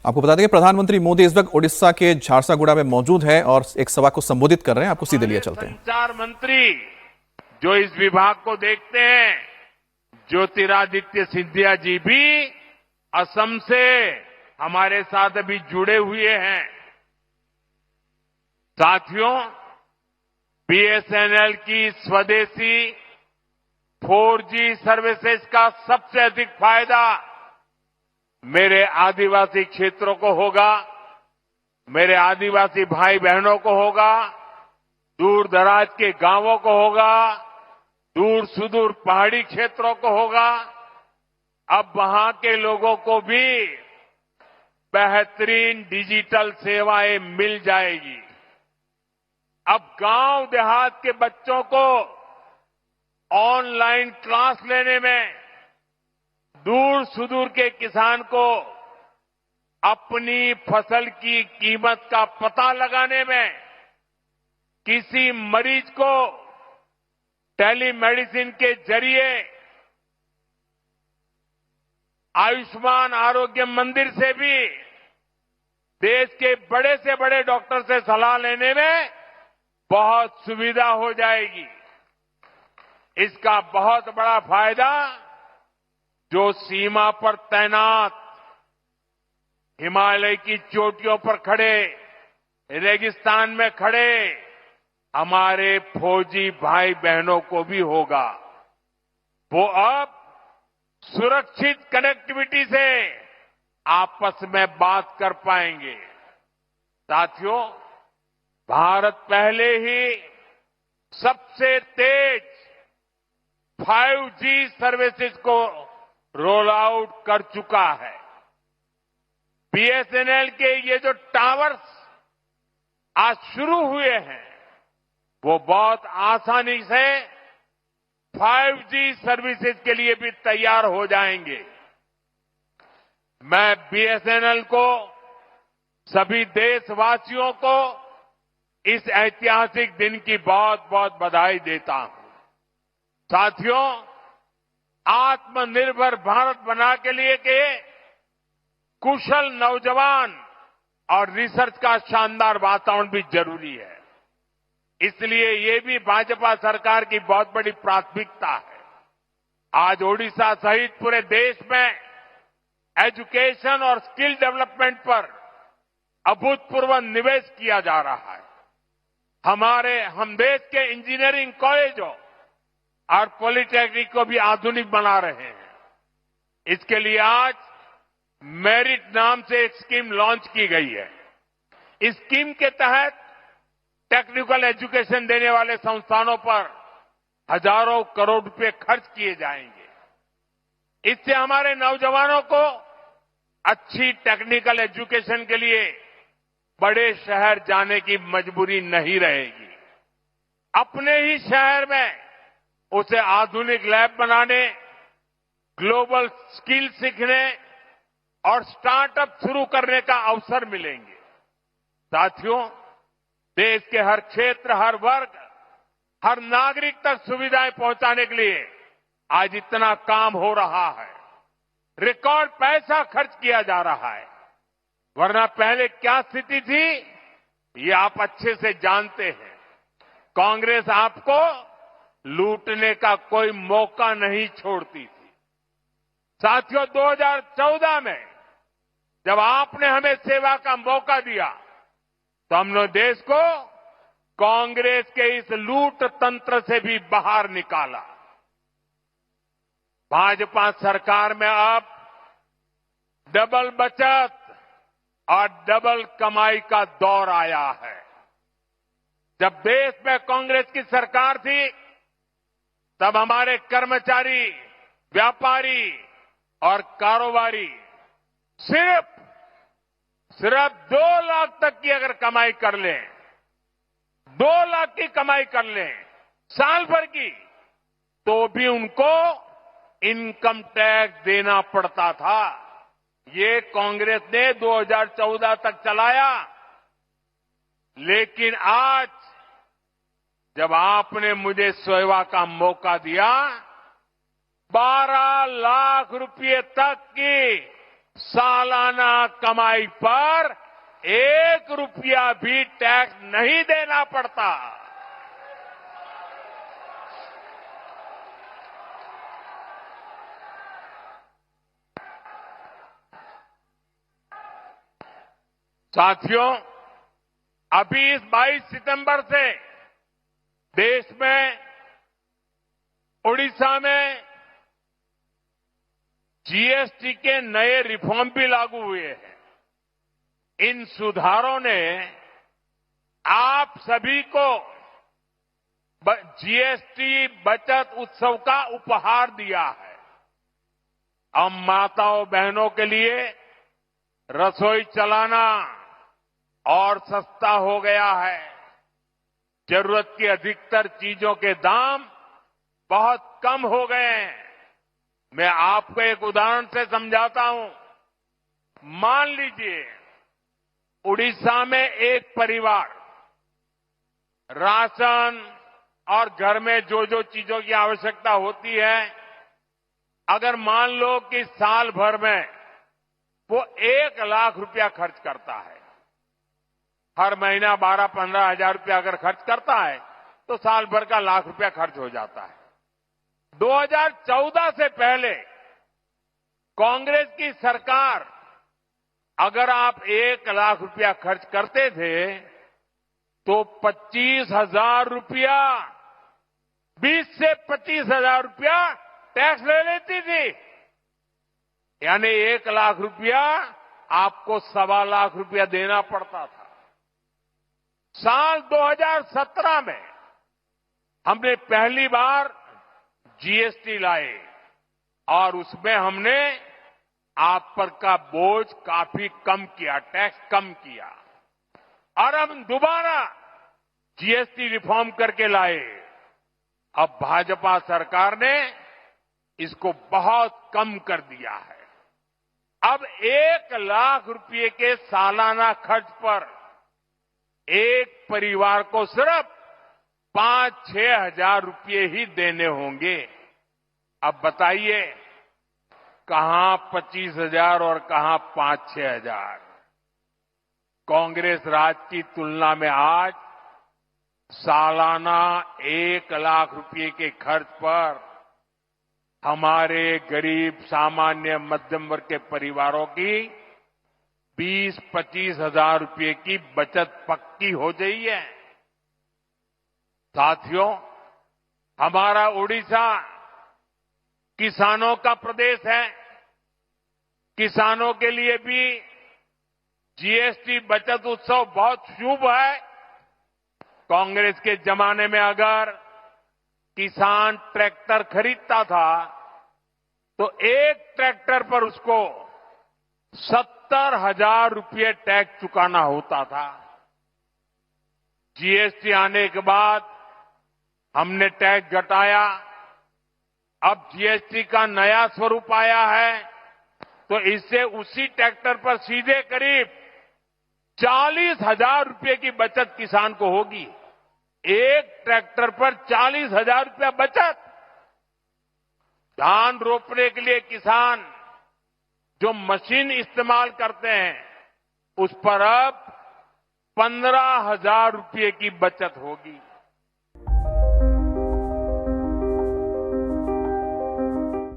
आपको बता दें कि प्रधानमंत्री मोदी इस वक्त ओडिशा के झारसागुड़ा में मौजूद है और एक सभा को संबोधित कर रहे हैं। आपको सीधे लिए चलते हैं। संचार मंत्री जो इस विभाग को देखते हैं, ज्योतिरादित्य सिंधिया जी भी असम से हमारे साथ अभी जुड़े हुए हैं। साथियों, बीएसएनएल की स्वदेशी 4G सर्विसेज का सबसे अधिक फायदा मेरे आदिवासी क्षेत्रों को होगा, मेरे आदिवासी भाई बहनों को होगा, दूर दराज के गांवों को होगा, दूर सुदूर पहाड़ी क्षेत्रों को होगा। अब वहां के लोगों को भी बेहतरीन डिजिटल सेवाएं मिल जाएगी। अब गांव देहात के बच्चों को ऑनलाइन क्लास लेने में, दूर सुदूर के किसान को अपनी फसल की कीमत का पता लगाने में, किसी मरीज को टेलीमेडिसिन के जरिए आयुष्मान आरोग्य मंदिर से भी देश के बड़े से बड़े डॉक्टर से सलाह लेने में बहुत सुविधा हो जाएगी। इसका बहुत बड़ा फायदा जो सीमा पर तैनात, हिमालय की चोटियों पर खड़े, रेगिस्तान में खड़े हमारे फौजी भाई बहनों को भी होगा। वो अब सुरक्षित कनेक्टिविटी से आपस में बात कर पाएंगे। साथियों, भारत पहले ही सबसे तेज 5G सर्विसेज को रोल आउट कर चुका है। बीएसएनएल के ये जो टावर्स आज शुरू हुए हैं, वो बहुत आसानी से 5G सर्विसेज के लिए भी तैयार हो जाएंगे। मैं बीएसएनएल को, सभी देशवासियों को इस ऐतिहासिक दिन की बहुत बहुत बधाई देता हूं। साथियों, आत्मनिर्भर भारत बना के लिए के कुशल नौजवान और रिसर्च का शानदार वातावरण भी जरूरी है। इसलिए ये भी भाजपा सरकार की बहुत बड़ी प्राथमिकता है। आज ओडिशा सहित पूरे देश में एजुकेशन और स्किल डेवलपमेंट पर अभूतपूर्व निवेश किया जा रहा है। हम देश के इंजीनियरिंग कॉलेजों और पॉलिटेक्निक को भी आधुनिक बना रहे हैं। इसके लिए आज मेरिट नाम से एक स्कीम लॉन्च की गई है। इस स्कीम के तहत टेक्निकल एजुकेशन देने वाले संस्थानों पर हजारों करोड़ रुपए खर्च किए जाएंगे। इससे हमारे नौजवानों को अच्छी टेक्निकल एजुकेशन के लिए बड़े शहर जाने की मजबूरी नहीं रहेगी। अपने ही शहर में उसे आधुनिक लैब बनाने, ग्लोबल स्किल सीखने और स्टार्टअप शुरू करने का अवसर मिलेंगे। साथियों, देश के हर क्षेत्र, हर वर्ग, हर नागरिक तक सुविधाएं पहुंचाने के लिए आज इतना काम हो रहा है। रिकॉर्ड पैसा खर्च किया जा रहा है। वरना पहले क्या स्थिति थी, ये आप अच्छे से जानते हैं। कांग्रेस आपको लूटने का कोई मौका नहीं छोड़ती थी। साथियों, 2014 में जब आपने हमें सेवा का मौका दिया, तो हमने देश को कांग्रेस के इस लूट तंत्र से भी बाहर निकाला। भाजपा सरकार में अब डबल बचत और डबल कमाई का दौर आया है। जब देश में कांग्रेस की सरकार थी, तब हमारे कर्मचारी, व्यापारी और कारोबारी सिर्फ 2 लाख तक की अगर कमाई कर लें, 2 लाख की कमाई कर लें साल भर की, तो भी उनको इनकम टैक्स देना पड़ता था। ये कांग्रेस ने 2014 तक चलाया। लेकिन आज जब आपने मुझे सेवा का मौका दिया, 12 लाख रुपए तक की सालाना कमाई पर 1 रुपया भी टैक्स नहीं देना पड़ता। साथियों, अभी इस 22 सितंबर से देश में, उड़ीसा में जीएसटी के नए रिफॉर्म भी लागू हुए हैं। इन सुधारों ने आप सभी को जीएसटी बचत उत्सव का उपहार दिया है। अब माताओं बहनों के लिए रसोई चलाना और सस्ता हो गया है। जरूरत की अधिकतर चीजों के दाम बहुत कम हो गए हैं। मैं आपको एक उदाहरण से समझाता हूं। मान लीजिए उड़ीसा में एक परिवार राशन और घर में जो जो चीजों की आवश्यकता होती है, अगर मान लो कि साल भर में वो 1 लाख रुपया खर्च करता है, हर महीना 12-15 हजार रुपया अगर खर्च करता है तो साल भर का 1 लाख रुपया खर्च हो जाता है। 2014 से पहले कांग्रेस की सरकार, अगर आप 1 लाख रुपया खर्च करते थे तो 25,000 रुपया, 20 से 25,000 रुपया टैक्स ले लेती थी। यानी 1 लाख रुपया आपको 1.25 लाख रुपया देना पड़ता था। साल 2017 में हमने पहली बार जीएसटी लाए और उसमें हमने आप पर का बोझ काफी कम किया, टैक्स कम किया। और हम दोबारा जीएसटी रिफॉर्म करके लाए। अब भाजपा सरकार ने इसको बहुत कम कर दिया है। अब 1 लाख रुपये के सालाना खर्च पर एक परिवार को सिर्फ 5-6 हजार रुपये ही देने होंगे। अब बताइए कहां 25,000 और कहां 5-6 हजार। कांग्रेस राज की तुलना में आज सालाना 1 लाख रुपये के खर्च पर हमारे गरीब सामान्य मध्यम वर्ग के परिवारों की 20-25 हजार रुपये की बचत पक्की हो गई है। साथियों, हमारा उड़ीसा किसानों का प्रदेश है। किसानों के लिए भी जीएसटी बचत उत्सव बहुत शुभ है। कांग्रेस के जमाने में अगर किसान ट्रैक्टर खरीदता था तो एक ट्रैक्टर पर उसको 70,000 रुपये टैक्स चुकाना होता था। जीएसटी आने के बाद हमने टैक्स घटाया। अब जीएसटी का नया स्वरूप आया है तो इससे उसी ट्रैक्टर पर सीधे करीब 40,000 रुपये की बचत किसान को होगी। एक ट्रैक्टर पर 40,000 रुपया बचत। धान रोपने के लिए किसान जो मशीन इस्तेमाल करते हैं उस पर अब 15,000 रुपये की बचत होगी।